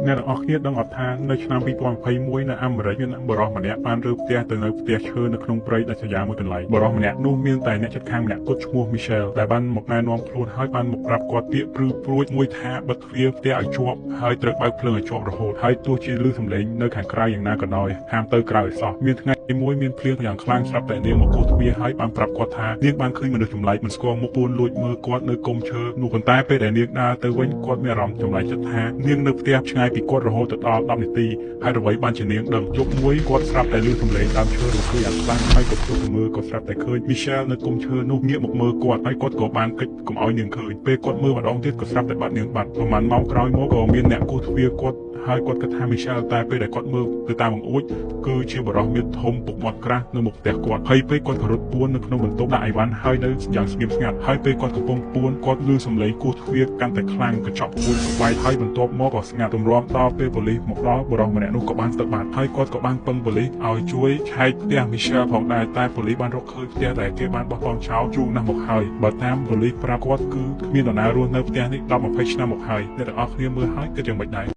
អ្នកទាំងអស់គ្នាដឹងអត់ថានៅឆ្នាំ2021នៅអាមេរិកមានបរិសម្នាក់បានរើផ្ទះទៅនៅផ្ទះឈើនៅក្នុងព្រៃដាច់ស្រយាលមួយកន្លែងបរិសម្នាក់នោះមានតែអ្នកជិតខាងម្នាក់គាត់ឈ្មោះ Michelle ដែលបានមកណែនាំខ្លួនហើយបានមកប្រាប់គាត់ពាក្យព្រឺព្រួចមួយថាបិទទ្វារផ្ទះឲ្យជាប់ហើយត្រូវបើកភ្លើងឲ្យជាប់រហូតហើយទោះជាឮសំឡេងនៅខាងក្រៅយ៉ាងណាក៏ដោយហាមទៅក្រៅឲ្យសោះមានថ្ងៃមួយមានភ្លៀងយ៉ាងខ្លាំងស្រាប់តែនាងមកគោះទ្វារហើយបានប្រាប់គាត់ថានាងបានឃើញមនុស្សចម្លែកមិនស្គាល់មុខពួនលួចមើលគាត់នៅគុម្ពឈើនោះប៉ុន្តែពេលដែលនាងដើរទៅវិញគាត់មានអារម្មណ៍ចម្លែកចិត្តថានាងនៅផ្ទះឆ្ងាយពីគាត់រហូតដល់10នាទីហើយអ្វីបានជានាងដឹងយប់មួយគាត់ស្រាប់តែឮសំឡេងដើមឈើរំភើយយ៉ាងខ្លាំងហើយគាត់ទៅមើលក៏ស្រាប់តែឃើញ Michelle នៅគុម្ពឈើនោះងាកមកមើលគាត់ហើយគាត់ក៏បានគិតកុំឲ្យនាងឃើញពេលគាត់មើលម្ដងទៀតក៏ស្រាប់តែបាត់នាងបាត់ប្រហែលម៉ោងក្រោយមកក៏មានអ្នកគោះទ្វារគាត់ហើយគាត់គិតថា Michelle តែពេលដែលគាត់មើលទៅតាមបង្អួចគឺជាបរិសុទ្ធមានធំពុកមាត់ក្រាស់នៅមុខផ្ទះគាត់ហើយពេលគាត់ក៏រត់ពួននៅក្នុងបន្ទប់ដាក់អីវ៉ាន់ហើយនៅយ៉ាងស្ងៀមស្ងាត់ហើយពេលគាត់កំពុងពួនគាត់ឮសំឡេងគោះទ្វារកាន់តែខ្លាំងកញ្ចក់ពួនស្បែកហើយបន្ទាប់មកក៏ស្ងាត់ទម្រាំដល់ពេលប៉ូលីសមកដល់បរិសុទ្ធម្នាក់នោះក៏បានស្ទឹកបាត់ហើយគាត់ក៏បានពឹងប៉ូលីសឲ្យជួយឆែកផ្ទះ Michelle ផងដែរតែប៉ូលីសបានរកឃើញផ្ទះដែលគេបានបោះបង់ចោលយូរណាស់មកហើយបើតាមប៉ូលីសប្រាប់គាត់គឺគ្មាននរណារស់នៅផ្ទះនេះ10-20ឆ្នាំមកហើយអ្នកទាំងអស់គ្នាមើលហើយគិតយ៉ាងម៉េចដែរ